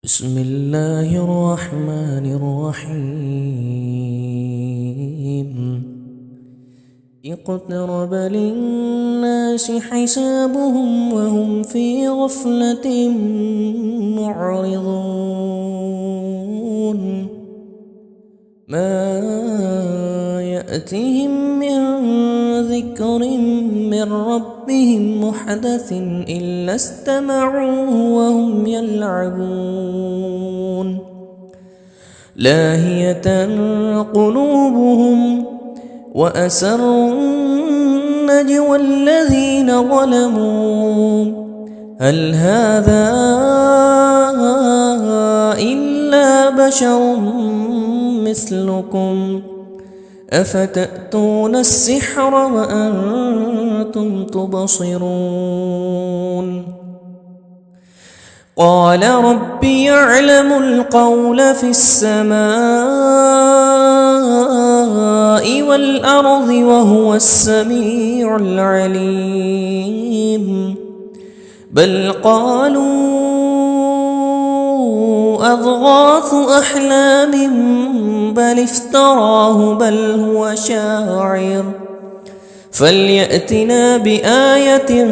بسم الله الرحمن الرحيم اقترب للناس حسابهم وهم في غفلة معرضون ما يأتهم من ذكر من ربهم محدث إلا استمعوه وهم يلعبون لاهية قلوبهم وأسروا النجوى الذين ظلموا هل هذا إلا بشر مثلكم أفتأتون السحر وأنتم تبصرون قال رب يعلم القول في السماء والأرض وهو السميع العليم بل قالوا أضغاث أحلام بل افتراه بل هو شاعر فليأتنا بآية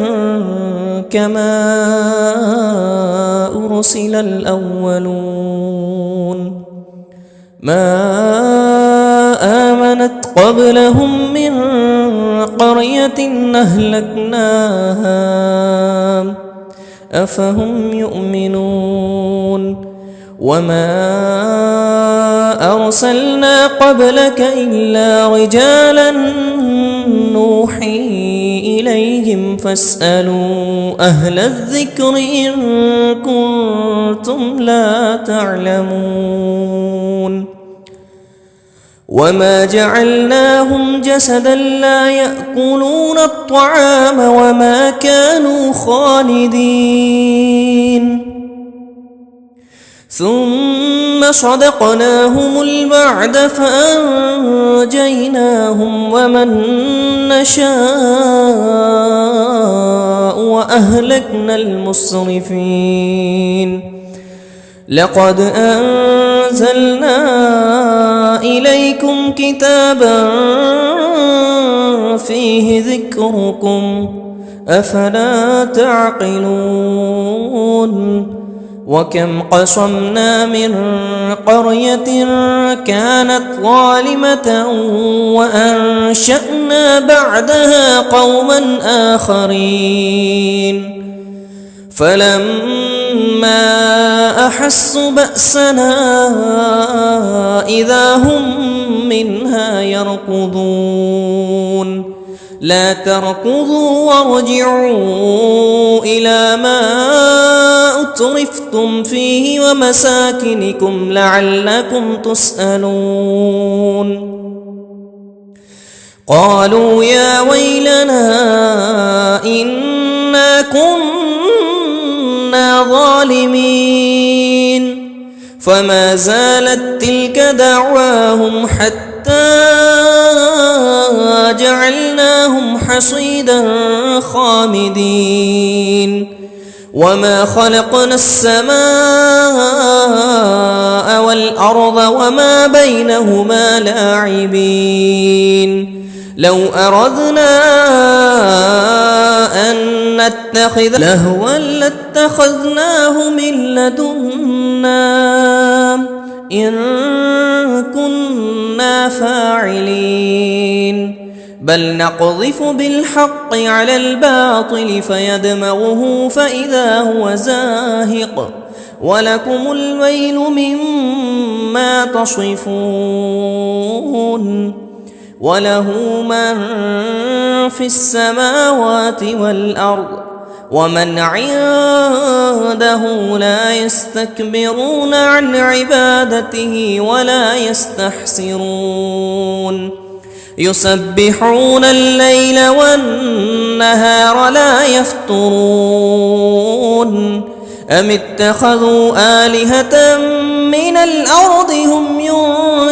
كما أرسل الأولون ما آمنت قبلهم من قرية أهلكناها أفهم يؤمنون وما أرسلنا قبلك إلا رجالا نوحي إليهم فاسألوا أهل الذكر إن كنتم لا تعلمون وما جعلناهم جسدا لا يأكلون الطعام وما كانوا خالدين ثم صدقناهم الوعد فأنجيناهم ومن نشاء وأهلكنا المسرفين لقد أنزلنا إليكم كتابا فيه ذكركم أفلا تعقلون وكم قصمنا من قرية كانت ظالمة وأنشأنا بعدها قوما آخرين فلما أحسوا بأسنا إذا هم منها يركضون لا تركضوا وارجعوا إلى ما أترفتم فيه ومساكنكم لعلكم تسألون قالوا يا ويلنا إنا كنا ظالمين فما زالت تلك دعواهم حتى جعلناهم حصيدا خامدين وما خلقنا السماء والأرض وما بينهما لاعبين لو أردنا أن نتخذ لهوا لاتخذناه من لدنا إن كنا فاعلين بل نقذف بالحق على الباطل فيدمغه فإذا هو زاهق ولكم الويل مما تصفون وله من في السماوات والأرض ومن عنده لا يستكبرون عن عبادته ولا يستحسرون يسبحون الليل والنهار لا يفترون أم اتخذوا آلهة من الأرض هم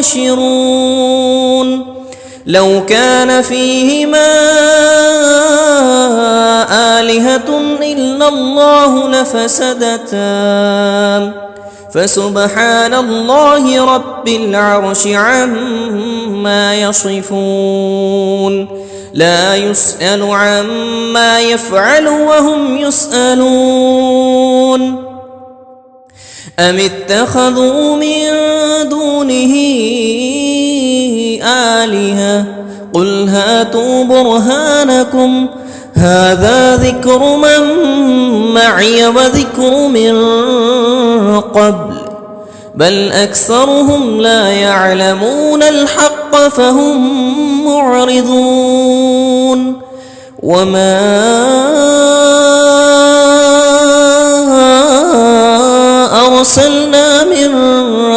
ينشرون لو كان فيهما آلهة إلا الله لفسدتا فسبحان الله رب العرش عما يصفون لا يسأل عما يفعل وهم يسألون أم اتخذوا من دونه آلهة قل هاتوا برهانكم هذا ذكر من معي وذكر من قبل بل أكثرهم لا يعلمون الحق فهم معرضون وما أرسلنا من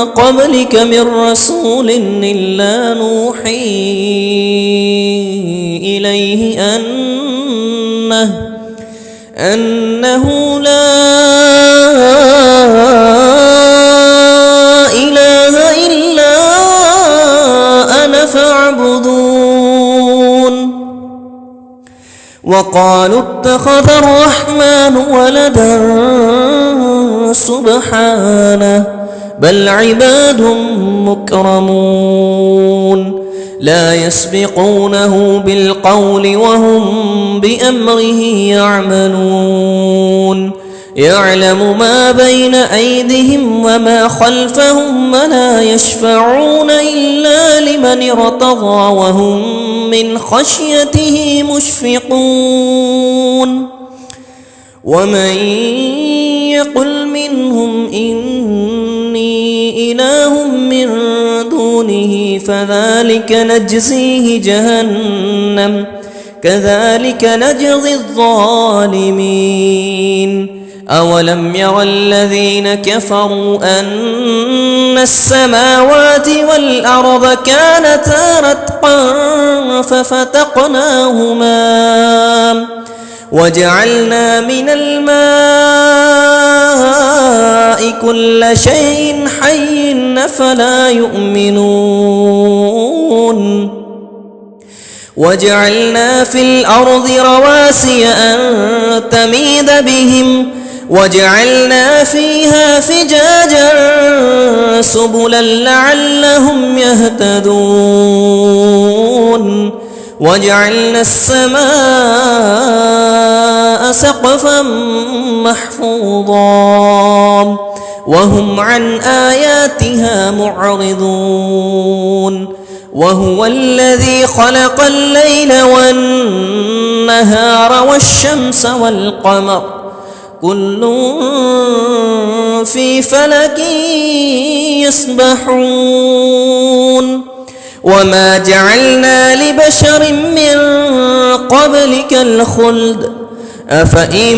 قبلك من رسول إلا نوحي إليه أنه لا إله إلا أنا فاعبدون وقالوا اتخذ الرحمن ولدا سبحانه بل عباد مكرمون لا يسبقونه بالقول وهم بأمره يعملون يعلم ما بين أيديهم وما خلفهم ولا يشفعون إلا لمن ارتضى وهم من خشيته مشفقون ومن يقل منهم إني إله من دونه فذلك نجزيه جهنم كذلك نجزي الظالمين أولم ير الذين كفروا أن السماوات والأرض كانتا رتقا ففتقناهما وجعلنا من الماء كل شيء حي أفلا يؤمنون وجعلنا في الأرض رواسي أن تميد بهم وجعلنا فيها فجاجا سبلا لعلهم يهتدون وجعلنا السماء سقفا محفوظا وهم عن آياتها معرضون وهو الذي خلق الليل والنهار والشمس والقمر كل في فلك يسبحون وما جعلنا لبشر من قبلك الخلد أفإن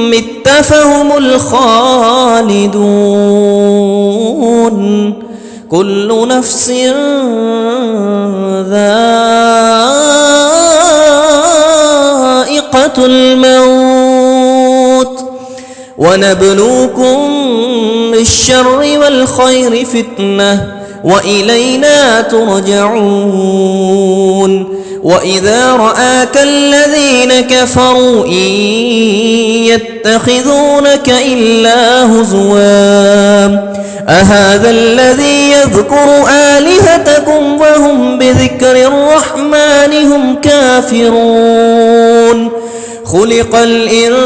مت فهم الخالدون كل نفس ذائقة الموت ونبلوكم بالشر والخير فتنة وإلينا ترجعون وإذا رآك الذين كفروا إن يتخذونك إلا هزوا أهذا الذي يذكر آلهتكم وهم بذكر الرحمن هم كافرون خلق الإنسان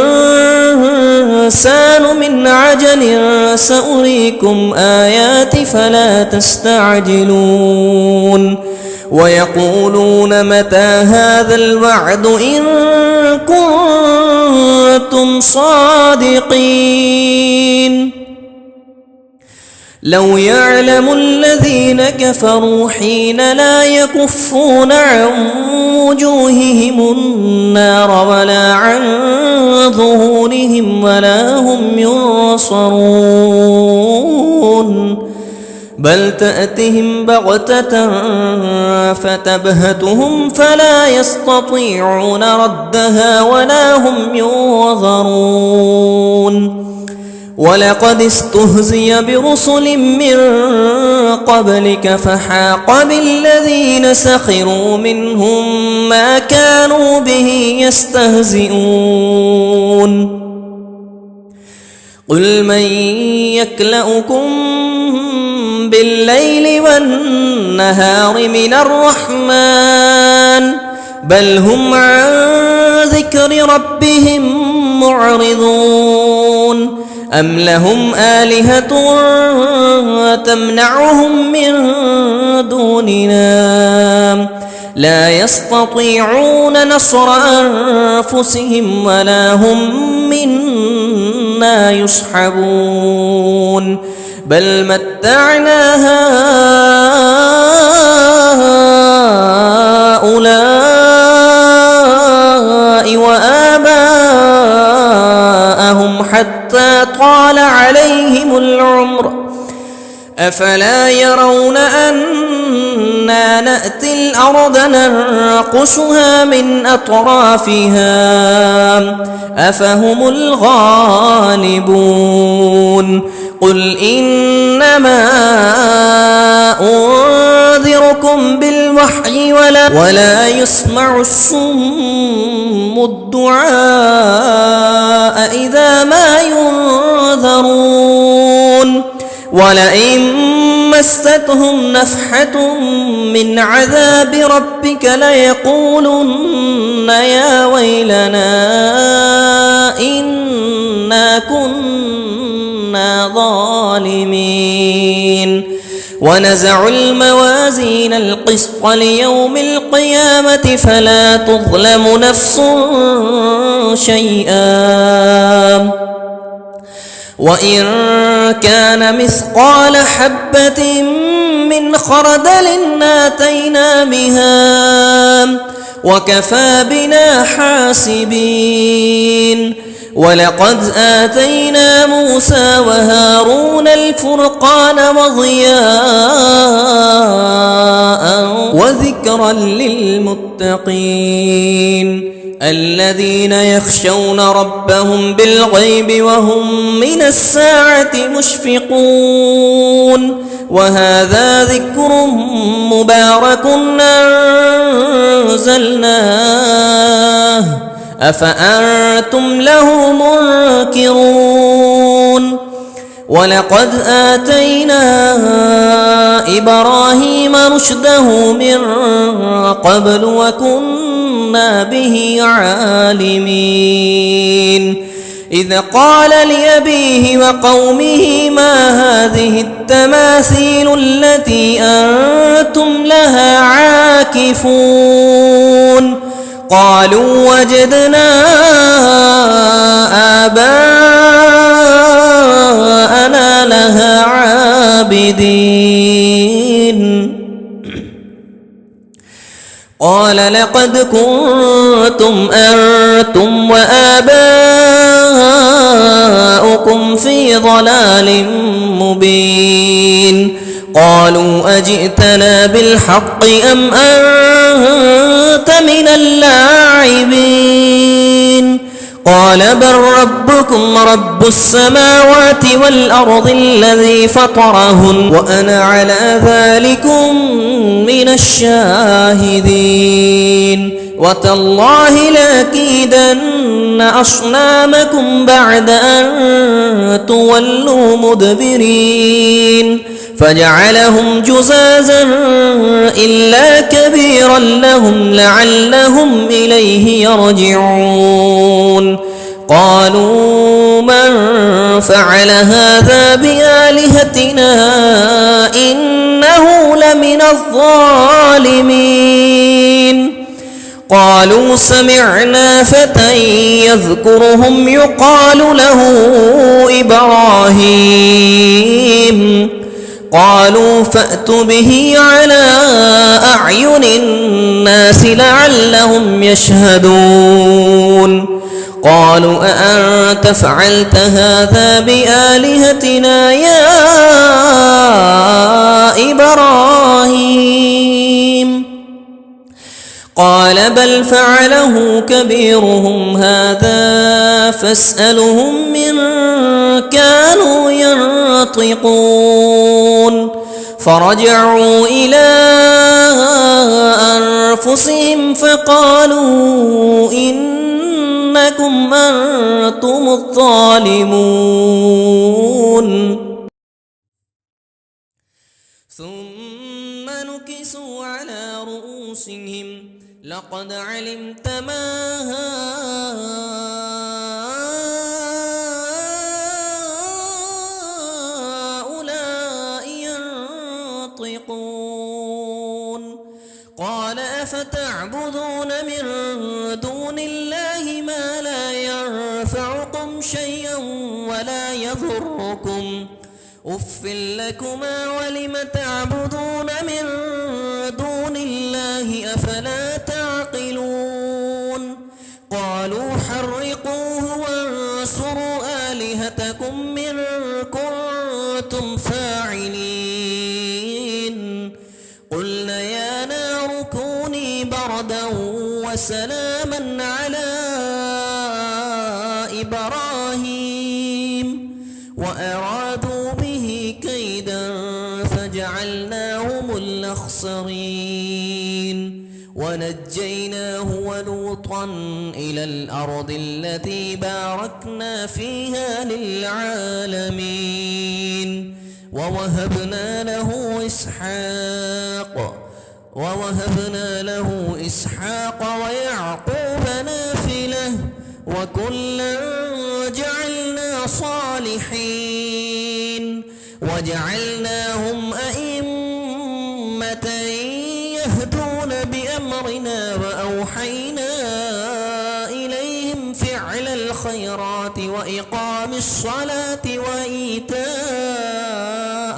من عجل سأريكم آياتي فلا تستعجلون ويقولون متى هذا الوعد إن كنتم صادقين لو يعلم الذين كفروا حين لا يكفون عن وجوههم النار ولا عن ظهورهم ولا هم ينصرون بل تأتهم بغتة فتبهتهم فلا يستطيعون ردها ولا هم ينظرون ولقد استهزئ برسل من قبلك فحاق بالذين سخروا منهم ما كانوا به يستهزئون قل من يكلؤكم بالليل والنهار من الرحمن بل هم عن ذكر ربهم معرضون أم لهم آلهة تمنعهم من دوننا لا يستطيعون نصر أنفسهم ولا هم منا يصحبون بل متعنا هؤلاء وآباءهم حتى طال عليهم العمر أفلا يرون أنا نأتي الأرض ننقصها من أطرافها أفهم الغالبون قل إنما أنذركم بالوحي ولا يسمع الصم الدعاء إذا ما ينذرون ولئن مستهم نفحة من عذاب ربك ليقولن يا ويلنا إنا كنا ظالمين ونزع الموازين القسط ليوم القيامة فلا تظلم نفس شيئا وإن كان مثقال حبة من خردل آتينا بها وكفى بنا حاسبين ولقد آتينا موسى وهارون الفرقان وضياء وذكرا للمتقين الذين يخشون ربهم بالغيب وهم من الساعة مشفقون وهذا ذكر مبارك أنزلناه أفأنتم له منكرون ولقد آتينا إبراهيم رشده من قبل وكنا به عالمين إذ قال لأبيه وقومه ما هذه التماثيل التي أنتم لها عاكفون قالوا وجدنا آباءنا لها عابدين قال لقد كنتم أنتم وآباؤكم في ضلال مبين قالوا أجئتنا بالحق أم أنت من اللاعبين قال بل ربكم رب السماوات والأرض الذي فطرهن وأنا على ذلكم من الشاهدين وتالله لأكيدن أصنامكم بعد أن تولوا مدبرين فجعلهم جزازا إلا كبيرا لهم لعلهم إليه يرجعون قالوا من فعل هذا بآلهتنا إنه لمن الظالمين قالوا سمعنا فتى يذكرهم يقال له إبراهيم قالوا فأتوا به على أعين الناس لعلهم يشهدون قالوا أأنت فعلت هذا بآلهتنا يا إبراهيم قال بل فعله كبيرهم هذا فاسألهم من كانوا ينطقون فرجعوا إلى أنفسهم فقالوا إنا لكم أنتم الظالمون ثم نكسوا على رؤوسهم لقد علمت ما هؤلاء ينطقون قال أفتعبدون من دون الله ما لا ينفعكم شيئا ولا يضركم أف لكما ولم تعبدون من دون الله أفلا تعقلون قالوا حرقوه وانصروا آلهتكم إن كنتم فاعلين قلنا يا نار كوني بردا وسلاما على إبراهيم وأرادوا به كيدا فجعلناهم الأخسرين ونجيناه ولوطا إلى الأرض التي باركنا فيها للعالمين ووهبنا له إسحاق ويعقوب نافلة وكلا جعلنا صالحين وجعلناهم أئمة يهدون بأمرنا وأوحينا إليهم فعل الخيرات وإقام الصلاة وإيتاء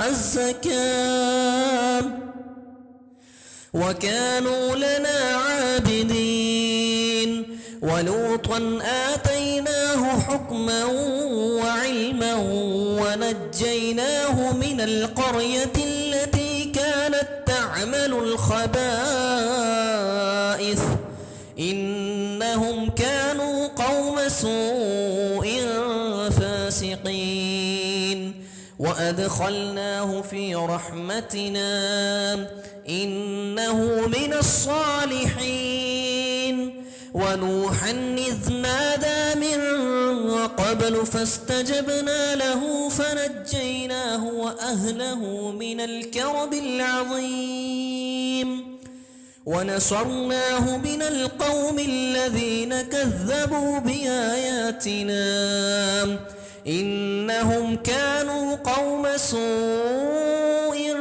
الزكاة وكانوا لنا عابدين ولوطا آتيناه حكما وعلما ونجيناه من القرية التي كانت تعمل الخبائث إنهم كانوا قوم سوء فاسقين وأدخلناه في رحمتنا إنه من الصالحين ونوحا إذ نادى من قبل فاستجبنا له فنجيناه وأهله من الكرب العظيم ونصرناه من القوم الذين كذبوا بآياتنا إنهم كانوا قوم سوء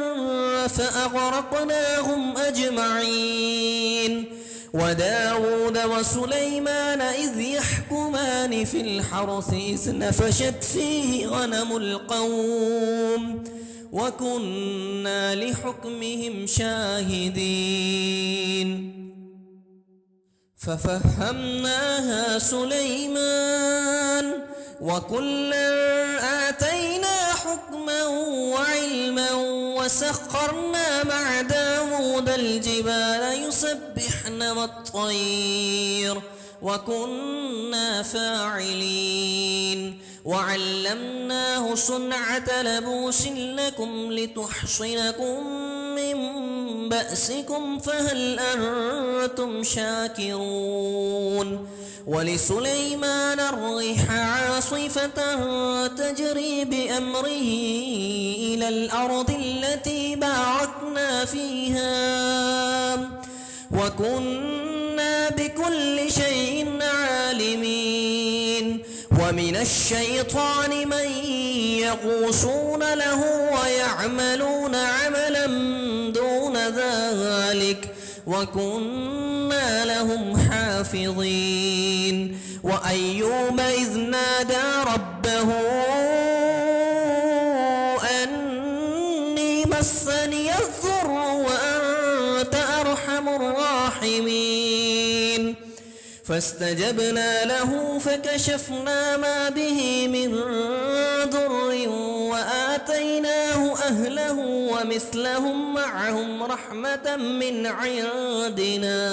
فأغرقناهم أجمعين وداود وسليمان إذ يحكمان في الحرث إذ نفشت فيه غنم القوم وكنا لحكمهم شاهدين ففهمناها سليمان وكلا آتينا حكما وعلما وسخرنا مع داود الجبال يسبحن والطير وكنا فاعلين وعلمناه صنعة لبوس لكم لتحصنكم من بأسكم فهل أنتم شاكرون ولسليمان الريح عاصفة تجري بأمره إلى الأرض التي باركنا فيها وكنا بكل شيء عالمين ومن الشيطان من يغوصون له ويعملون عملا دون ذلك وكنا لهم حافظين وأيوب إذ نادى ربه أني مسني الضر وأنت أرحم الراحمين فاستجبنا له فكشفنا ما به من ضر وآتيناه أهله ومثلهم معهم رحمة من عندنا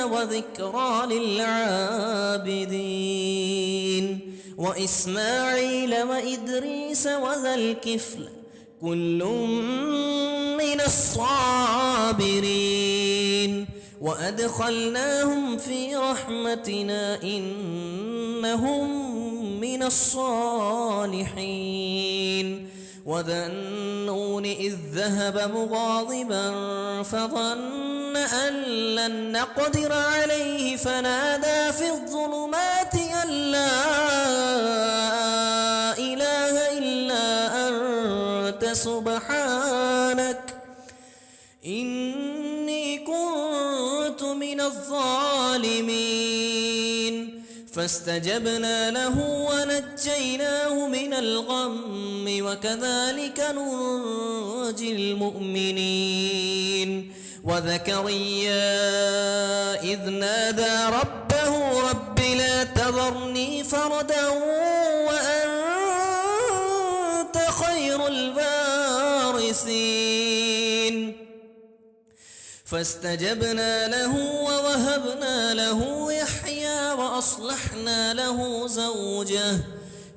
وذكرى للعابدين وإسماعيل وإدريس وذا الكفل كل من الصابرين وأدخلناهم في رحمتنا إنهم من الصالحين وذا النون إذ ذهب مغاضبا فظن أن لن نقدر عليه فنادى في الظلمات أن لا إله إلا أنت سبحانك إني كنت من الظالمين فاستجبنا له ونجيناه من الغم وكذلك ننجي المؤمنين وزكريا إذ نادى ربه رب لا تذرني فردا وأنت خير الوارثين فاستجبنا له ووهبنا له يحيى وأصلحنا له زوجه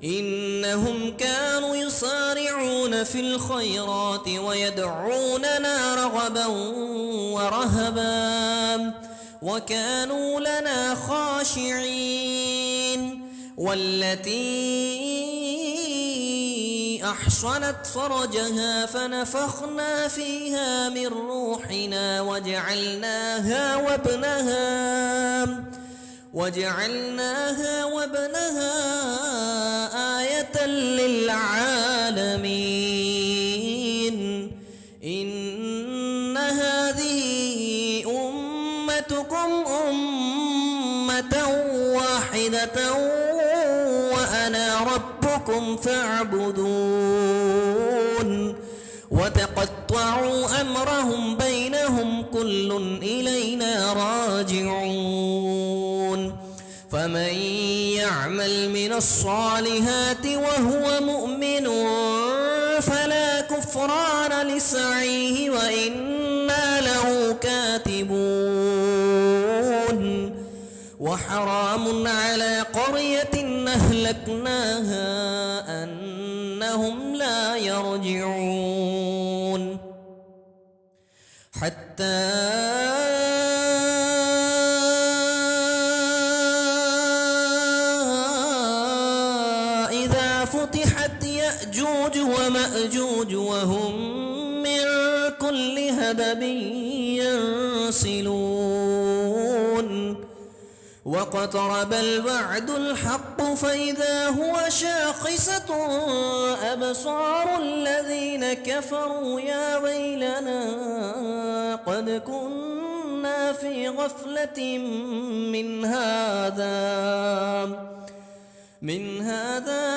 إنهم كانوا يسارعون في الخيرات ويدعوننا رغبا ورهبا وكانوا لنا خاشعين والتي أحصنت فرجها فنفخنا فيها من روحنا وجعلناها وابنها آية للعالمين إن هذه أمتكم أمة واحدة وأنا ربكم فاعبدون وتقطعوا أمرهم بينهم كل إلينا راجعون فمن يعمل من الصالحات وهو مؤمن فلا كفران لسعيه وإنا له كاتبون وحرام على قرية أهلكناها أنهم لا يرجعون حتى إذا فتحت يأجوج ومأجوج وهم من كل هدب ينسلون واقترب الوعد الحق فإذا هو شاخصة أبصار الذين كفروا يا ويلنا قد كنا في غفلة من هذا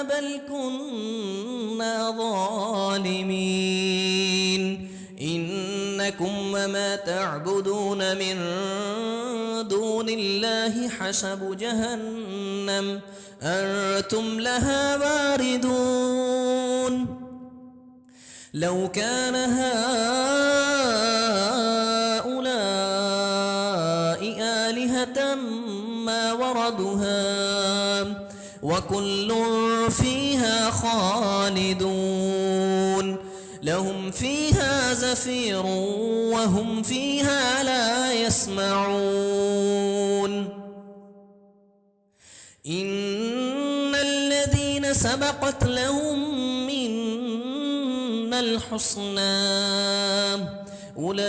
بل كنا ظالمين إنكم وما تعبدون من دون الله حسب جهنم أنتم لها واردون لو كان هؤلاء آلهة ما وردها وكل فيها خالدون لهم فيها زفير وهم فيها لا يسمعون إن الذين سبقت لهم منا الحسنى أولئك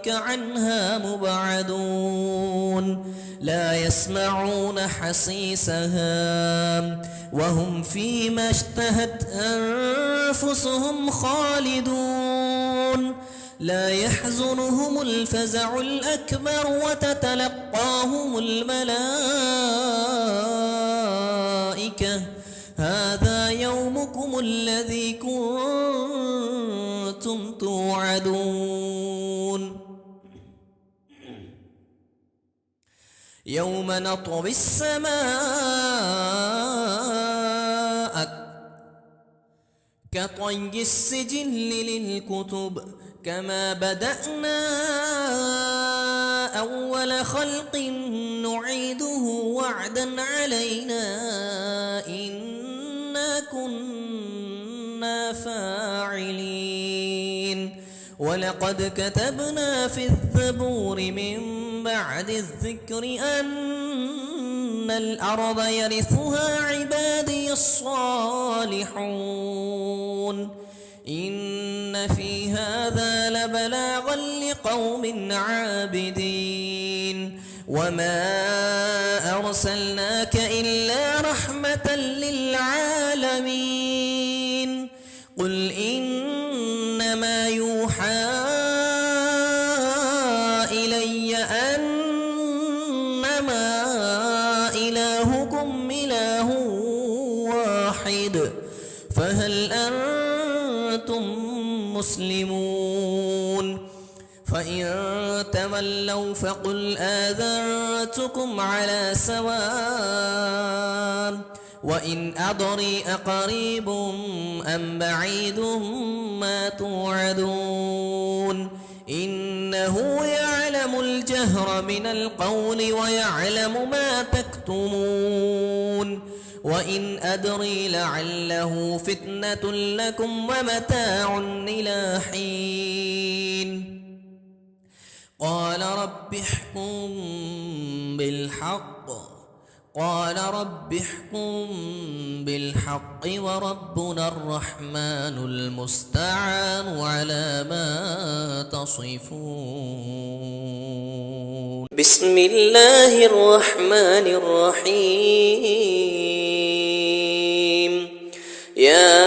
عنها مبعدون لا يسمعون حسيسها وهم فيما اشتهت أنفسهم خالدون لا يحزنهم الفزع الأكبر وتتلقاهم الملائكة هذا يومكم الذي كنتم توعدون يوم نطوي السماء كطي السجل للكتب كما بدأنا أول خلق نعيده وعدا علينا إنا كنا فاعلين ولقد كتبنا في الزبور من بعد الذكر أن الأرض يرثها عبادي الصالحون إن في هذا لبلاغا لقوم عابدين وما أرسلناك إلا رحمة للعالمين قل إنما يوحى إلي أنما إلهكم إله واحد فهل أنتم مسلمون فإن تولوا فقل آذنتكم على سواء وإن أدري أقريب أم بعيد ما توعدون إنه يعلم الجهر من القول ويعلم ما تكتمون وإن أدري لعله فتنة لكم ومتاع إلى حين قال رب احكم بالحق وربنا الرحمن المستعان على ما تصفون بسم الله الرحمن الرحيم يا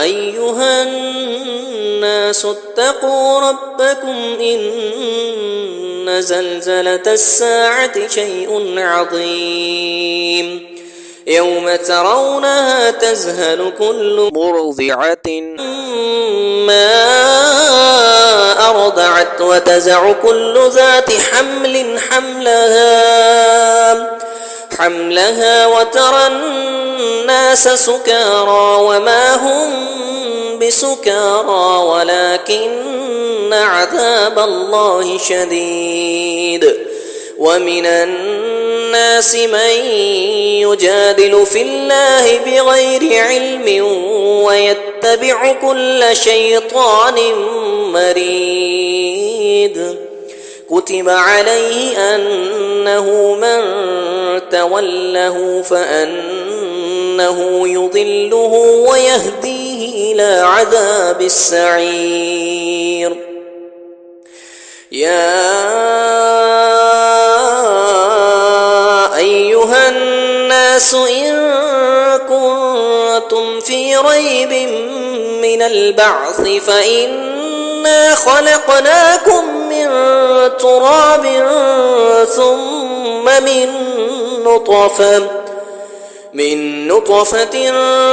أيها الناس اتقوا ربكم إن زلزلة الساعة شيء عظيم يوم ترونها تذهل كل مرضعة ما أرضعت وتزع كل ذات حمل حملها وترى الناس سكارى وما هم بسكارى ولكن عذاب الله شديد ومن الناس من يجادل في الله بغير علم ويتبع كل شيطان مريد كتب عليه أنه من توله فأنه يضله ويهديه إلى عذاب السعير يا أيها الناس إن كنتم في ريب من البعث فإنا خلقناكم من تراب ثم من نطفة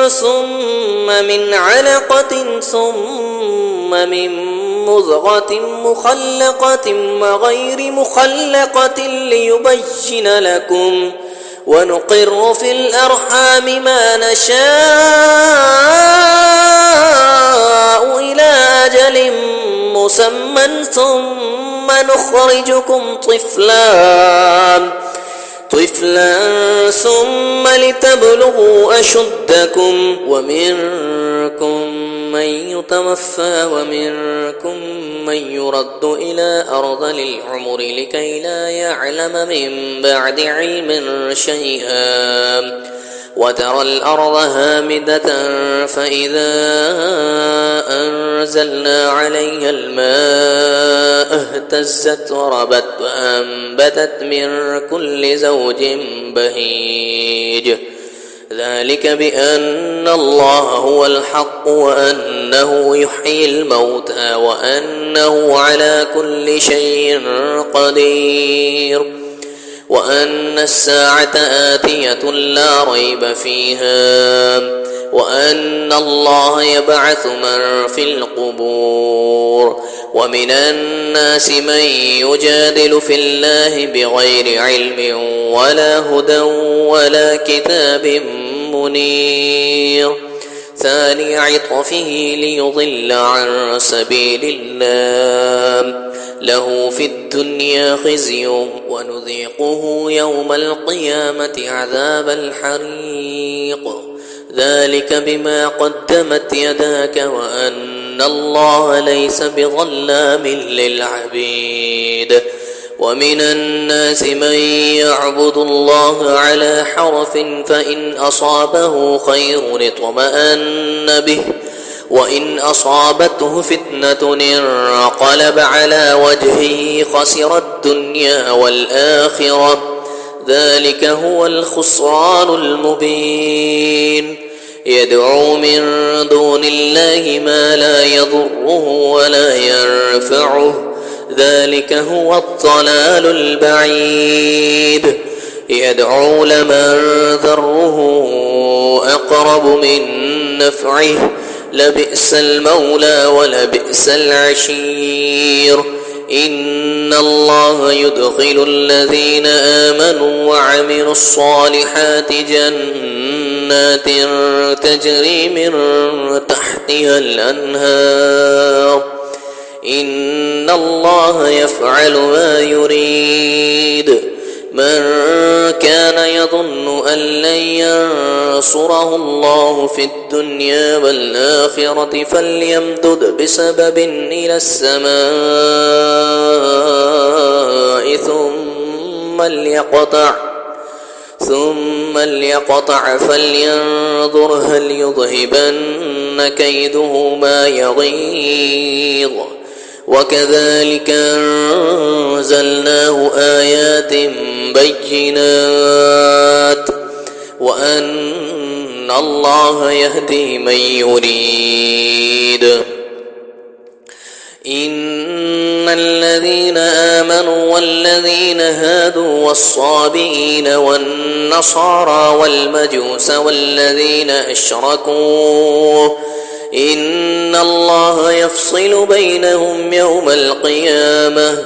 ثم من علقة ثم من مضغة مخلقة وغير مخلقة ليبين لكم ونقر في الأرحام ما نشاء إلى أجل مسمى ثم نخرجكم طفلا ثم لتبلغوا أشدكم ومنكم من يتوفى ومنكم من يرد إلى أرذل العمر لكي لا يعلم من بعد علم شيئا وترى الأرض هامدة فإذا أنزلنا عليها الماء اهتزت وربت وأنبتت من كل زوج بهيج ذلك بأن الله هو الحق وأنه يحيي الموتى وأنه على كل شيء قدير وأن الساعة آتية لا ريب فيها وأن الله يبعث من في القبور ومن الناس من يجادل في الله بغير علم ولا هدى ولا كتاب منير ثاني عطفه ليضل عن سبيل الله له في الدنيا خزي ونذيقه يوم القيامة عذاب الحريق ذلك بما قدمت يداك وأن الله ليس بظلام للعبيد ومن الناس من يعبد الله على حرف فإن أصابه خير اطمأن به وإن أصابته فتنة انقلب على وجهه خسر الدنيا والآخرة ذلك هو الخسران المبين يدعو من دون الله ما لا يضره ولا ينفعه ذلك هو الضلال البعيد يدعو لمن ذره أقرب من نفعه لبئس المولى ولبئس العشير إن الله يدخل الذين آمنوا وعملوا الصالحات جنات تجري من تحتها الأنهار إن الله يفعل ما يريد من كان يظن أن لن ينصره الله في الدنيا والآخرة فليمدد بسبب إلى السماء ثم ليقطع فلينظر هل يذهبن كيده ما يغيظ وكذلك أنزلناه آيات بينات وأن الله يهدي من يريد إن الذين آمنوا والذين هادوا والصابئين والنصارى والمجوس والذين أشركوا إن الله يفصل بينهم يوم القيامة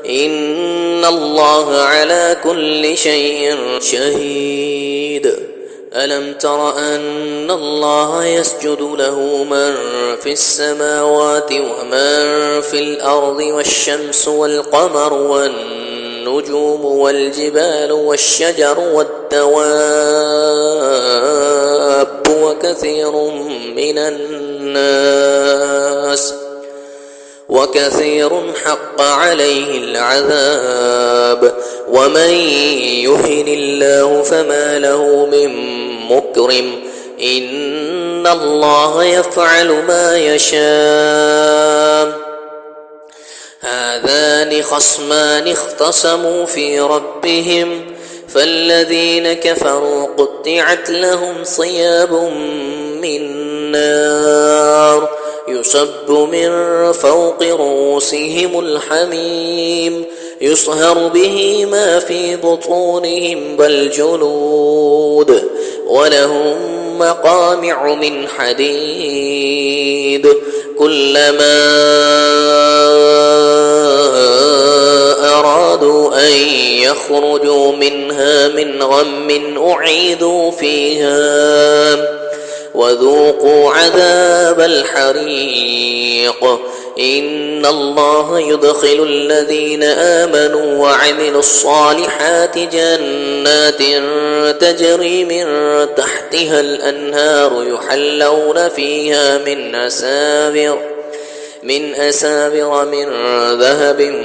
إن الله على كل شيء شهيد ألم تر أن الله يسجد له من في السماوات ومن في الأرض والشمس والقمر والنجوم والجبال والشجر والدواب وكثير حق عليه العذاب ومن يهن الله فما له من مكرم إن الله يفعل ما يشاء هذان خصمان اختصموا في ربهم فالذين كفروا قطعت لهم ثياب من نار يصب من فوق رؤوسهم الحميم يصهر به ما في بطونهم والجلود ولهم مقامع من حديد كلما أرادوا أن يخرجوا منها من غم أعيدوا فيها وذوقوا عذاب الحريق إن الله يدخل الذين آمنوا وعملوا الصالحات جنات تجري من تحتها الأنهار يحلون فيها من أساور من ذهب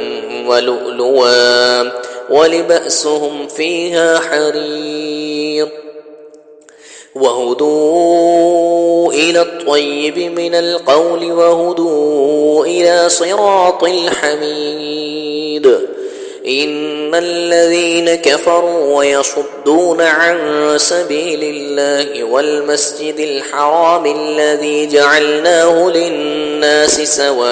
ولؤلؤا ولبأسهم فيها حرير وهدوا إلى الطيب من القول وهدوا إلى صراط الحميد إن الذين كفروا ويصدون عن سبيل الله والمسجد الحرام الذي جعلناه للناس سواء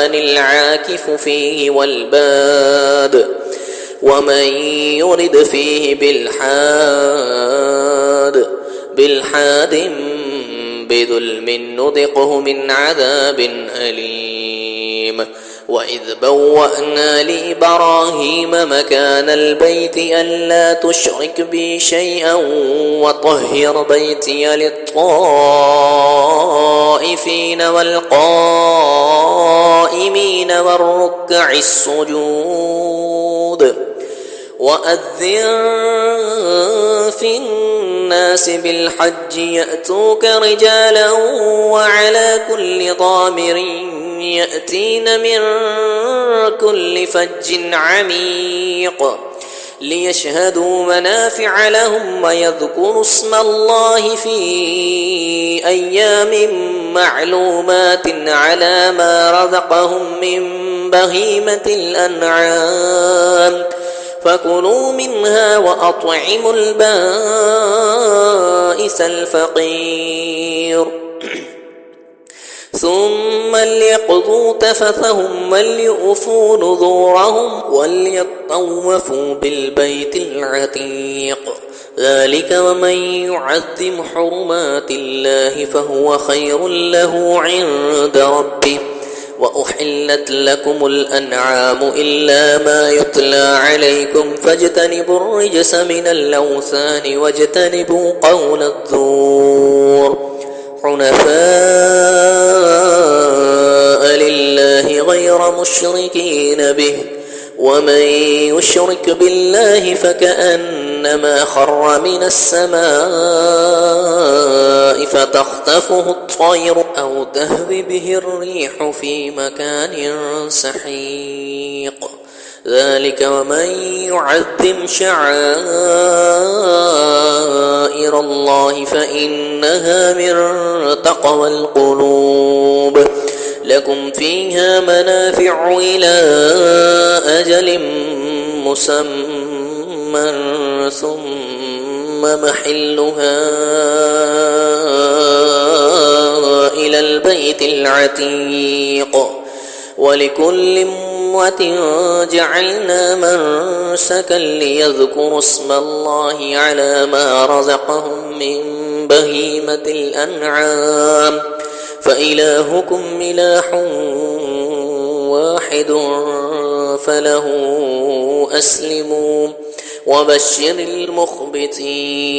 العاكف فيه والباد ومن يرد فيه بالحاد بظلم نذقه من عذاب أليم وإذ بوأنا لإبراهيم مكان البيت ألا تشرك بي شيئا وطهر بيتي للطائفين والقائمين والركع السجود وأذن في الناس بالحج يأتوك رجالا وعلى كل ضامر يأتين من كل فج عميق ليشهدوا منافع لهم ويذكروا اسم الله في أيام معلومات على ما رزقهم من بهيمة الأنعام فكلوا منها وأطعموا البائس الفقير ثم ليقضوا تفثهم وليؤفوا نذورهم وليطوفوا بالبيت العتيق ذلك ومن يعظم حرمات الله فهو خير له عند ربه وأحلت لكم الأنعام إلا ما يتلى عليكم فاجتنبوا الرجس من الأوثان واجتنبوا قول الزور حنفاء لله غير مشركين به ومن يشرك بالله فكأنما خر من السماء فتخطفه الطير أو تهوي به الريح في مكان سحيق ذلك ومن يعظم شعائر الله فإنها من تقوى القلوب لكم فيها منافع إلى أجل مسمى ثم محلها إلى البيت العتيق ولكل أمة جعلنا منسكا ليذكروا اسم الله على ما رزقهم من بهيمة الأنعام فإلهكم إله واحد فله أسلموا وبشر المخبتين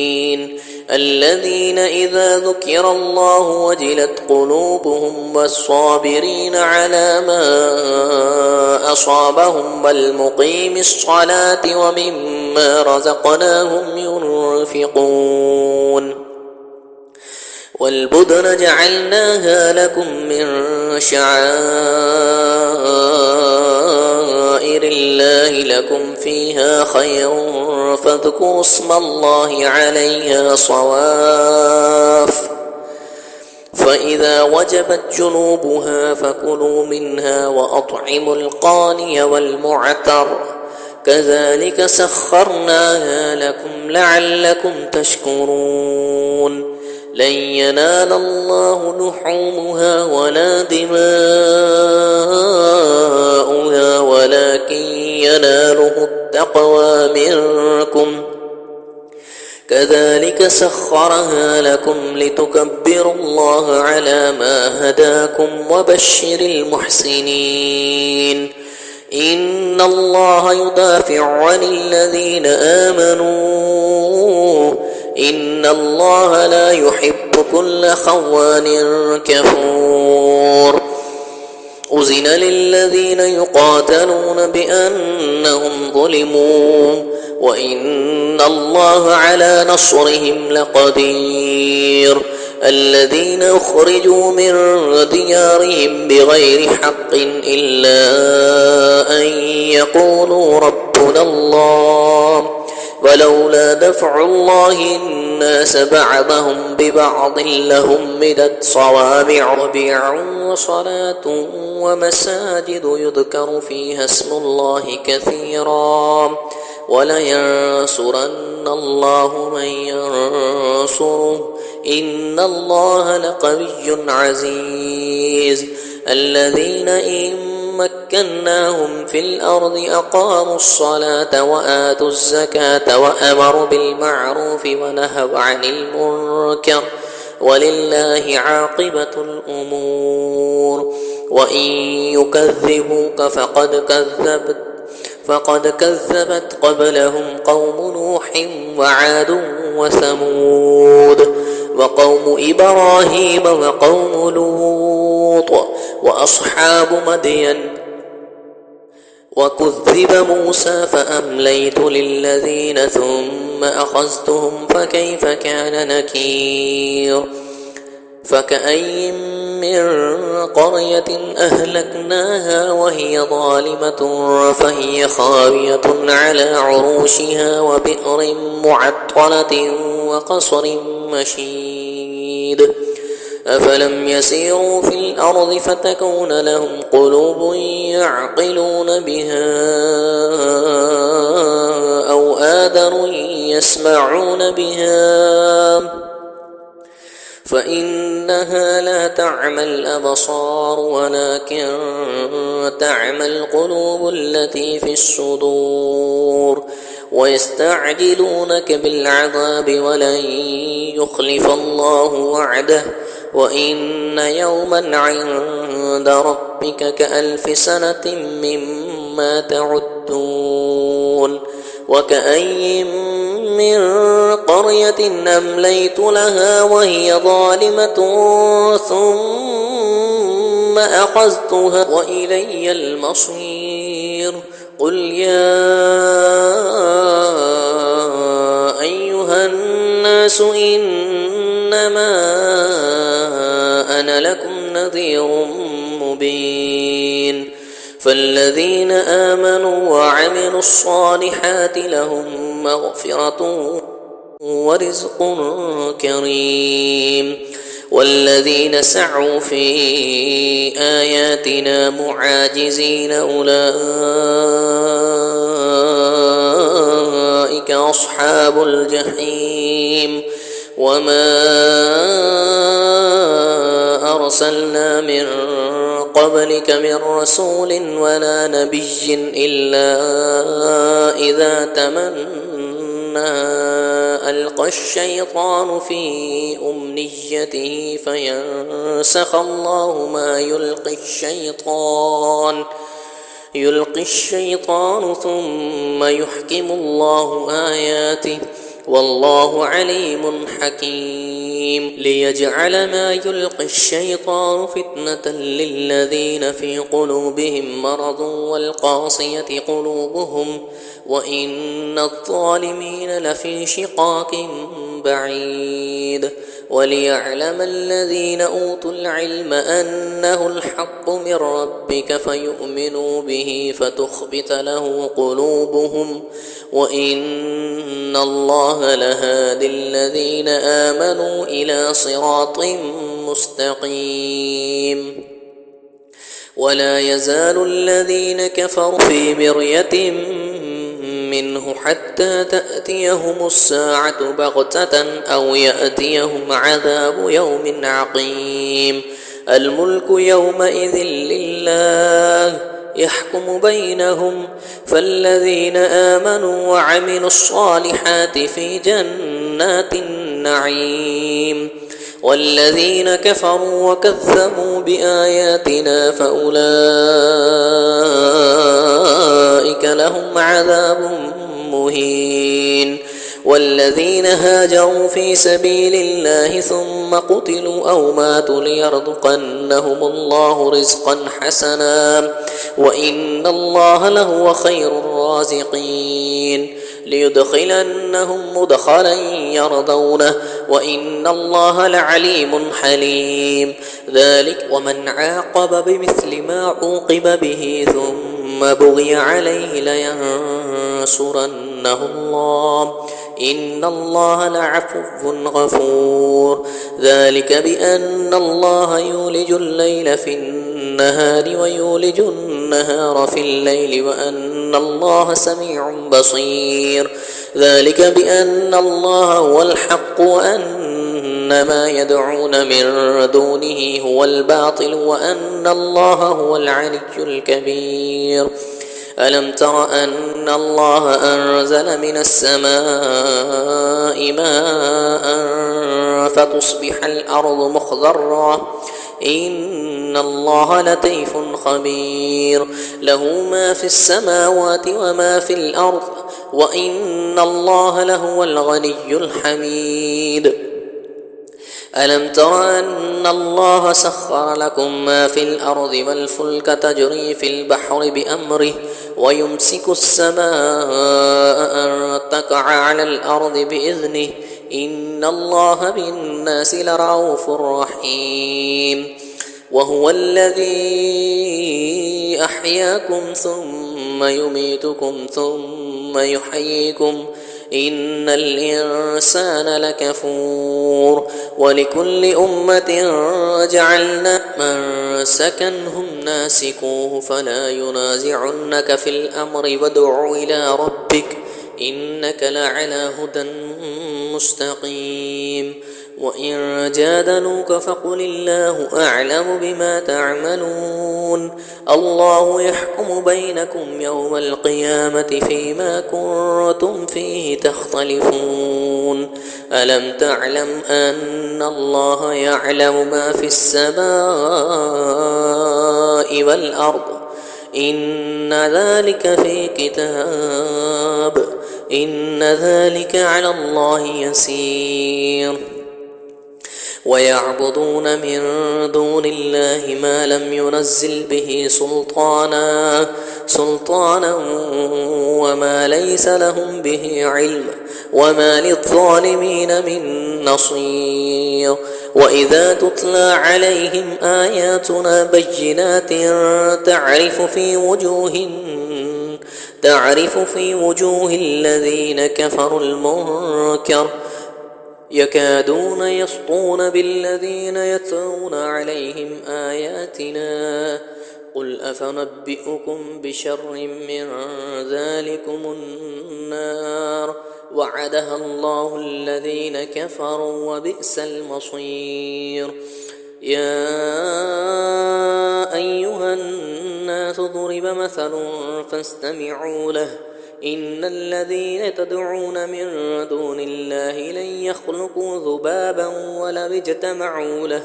الذين إذا ذكر الله وجلت قلوبهم والصابرين على ما أصابهم والمقيم الصلاة ومما رزقناهم ينفقون والبدن جعلناها لكم من شعائر الله لكم فيها خير فاذكروا اسم الله عليها صواف فإذا وجبت جنوبها فكلوا منها وأطعموا القاني والمعتر كذلك سخرناها لكم لعلكم تشكرون لن ينال الله لحومها ولا دماؤها ولكن يناله التقوى منكم كذلك سخرها لكم لتكبروا الله على ما هداكم وبشر المحسنين إن الله يدافع عن الذين آمنوا إن الله لا يحب كل خوان كفور أذن للذين يقاتلون بأنهم ظلموا وإن الله على نصرهم لقدير الذين أخرجوا من ديارهم بغير حق إلا أن يقولوا ربنا الله ولولا دفع الله الناس بعضهم ببعض لهدمت صوامع وبيع وصلاة ومساجد يذكر فيها اسم الله كثيرا ولينصرن الله من ينصره إن الله لقوي عزيز الذين إن مكناهم في الأرض أقاموا الصلاة وآتوا الزكاة وأمروا بالمعروف ونهوا عن المنكر ولله عاقبة الأمور وإن يكذبوك فقد كذبت قبلهم قوم نوح وعاد وثمود وقوم إبراهيم وقوم لوط وأصحاب مدين وكذب موسى فأمليت للذين ثم أخذتهم فكيف كان نكير فكأي من قرية أهلكناها وهي ظالمة فهي خاوية على عروشها وبئر معطلة وقصر مشيد أفلم يسيروا في الأرض فتكون لهم قلوب يعقلون بها أو آذان يسمعون بها فإنها لا تعمى الأبصار ولكن تعمى القلوب التي في الصدور ويستعجلونك بالعذاب ولن يخلف الله وعده وإن يوما عند ربك كألف سنة مما تعدون وكأي من قرية أمليت لها وهي ظالمة ثم أخذتها وإلي المصير قل يا أيها الناس إنما أنا لكم نذير مبين فالذين آمنوا وعملوا الصالحات لهم مغفرة ورزق كريم والذين سعوا في آياتنا معاجزين أولئك أصحاب الجحيم وما أرسلنا من قبلك من رسول ولا نبي إلا إذا تمنى ألقى الشيطان في أمنيته فينسخ الله ما يلقي الشيطان ثم يحكم الله آياته والله عليم حكيم ليجعل ما يلقي الشيطان فتنة للذين في قلوبهم مرض والقاسية قلوبهم وإن الظالمين لفي شقاق بعيد وليعلم الذين أوتوا العلم أنه الحق من ربك فيؤمنوا به فتخبت له قلوبهم وإن الله لهادي الذين آمنوا إلى صراط مستقيم ولا يزال الذين كفروا في مرية منه حتى تأتيهم الساعة بغتة أو يأتيهم عذاب يوم عقيم الملك يومئذ لله يحكم بينهم فالذين آمنوا وعملوا الصالحات في جنات النعيم والذين كفروا وكذبوا بآياتنا فأولئك لهم عذاب مهين والذين هاجروا في سبيل الله ثم قتلوا أو ماتوا ليرزقنهم الله رزقا حسنا وإن الله لهو خير الرازقين ليدخلنهم مدخلا يرضونه وإن الله لعليم حليم ذلك ومن عاقب بمثل ما عوقب به ثم بغي عليه لينصرنه الله إن الله لعفو غفور ذلك بأن الله يولج الليل في النهار ويولج النهار في الليل وأن الله سميع بصير ذلك بأن الله هو الحق وأن ما يدعون من دونه هو الباطل وأن الله هو العلي الكبير ألم تر أن الله أنزل من السماء ماء فتصبح الأرض مخضرة إن الله لطيف خبير له ما في السماوات وما في الأرض وإن الله لهو الغني الحميد ألم تر أن الله سخر لكم ما في الأرض والفلك تجري في البحر بأمره ويمسك السماء أن تقع على الأرض بإذنه إن الله بالناس لرءوف رحيم وهو الذي أحياكم ثم يميتكم ثم يحييكم إن الإنسان لكفور ولكل أمة جعلنا منسكا هم ناسكوه فلا ينازعنك في الأمر وادع إلى ربك إنك لعلى هدى مستقيم وإن جادلوك فقل الله أعلم بما تعملون الله يحكم بينكم يوم القيامة فيما كنتم فيه تختلفون ألم تعلم أن الله يعلم ما في السماء والأرض إن ذلك في كتاب إن ذلك على الله يسير ويعبدون من دون الله ما لم ينزل به سلطانا وما ليس لهم به علم وما للظالمين من نصير وإذا تتلى عليهم آياتنا بينات تعرف في وجوه الذين كفروا المنكر يكادون يسطون بالذين يتلون عليهم آياتنا قل أفنبئكم بشر من ذلكم النار وعدها الله الذين كفروا وبئس المصير يا أيها الناس ضرب مثل فاستمعوا له إن الذين تدعون من دون الله لن يخلقوا ذبابا ولو اجتمعوا له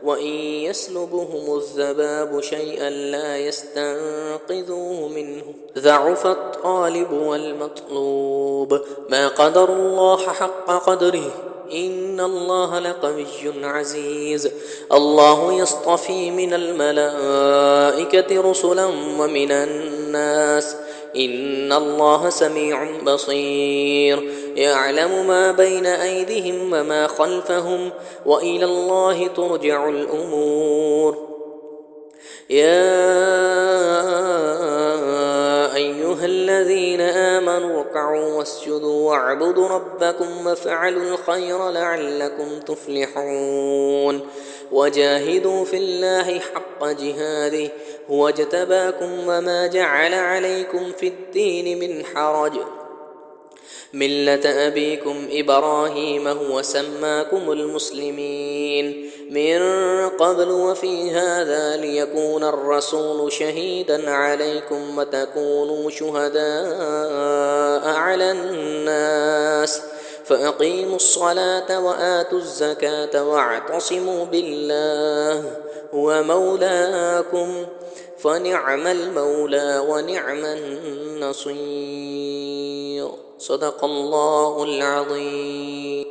وإن يسلبهم الذباب شيئا لا يستنقذوه منه ضعف الطالب والمطلوب ما قدر الله حق قدره إن الله لقوي عزيز الله يصطفي من الملائكة رسلا ومن الناس إن الله سميع بصير يعلم ما بين أيديهم وما خلفهم وإلى الله ترجع الأمور يا أيها الذين آمنوا اركعوا واسجدوا واعبدوا ربكم وافعلوا الخير لعلكم تفلحون وجاهدوا في الله حق جهاده هو اجتباكم وما جعل عليكم في الدين من حرج ملة أبيكم إبراهيم هو سماكم المسلمين من قبل وفي هذا ليكون الرسول شهيدا عليكم وتكونوا شهداء على الناس فأقيموا الصلاة وآتوا الزكاة واعتصموا بالله هو مولاكم فنعم المولى ونعم النصير صدق الله العظيم.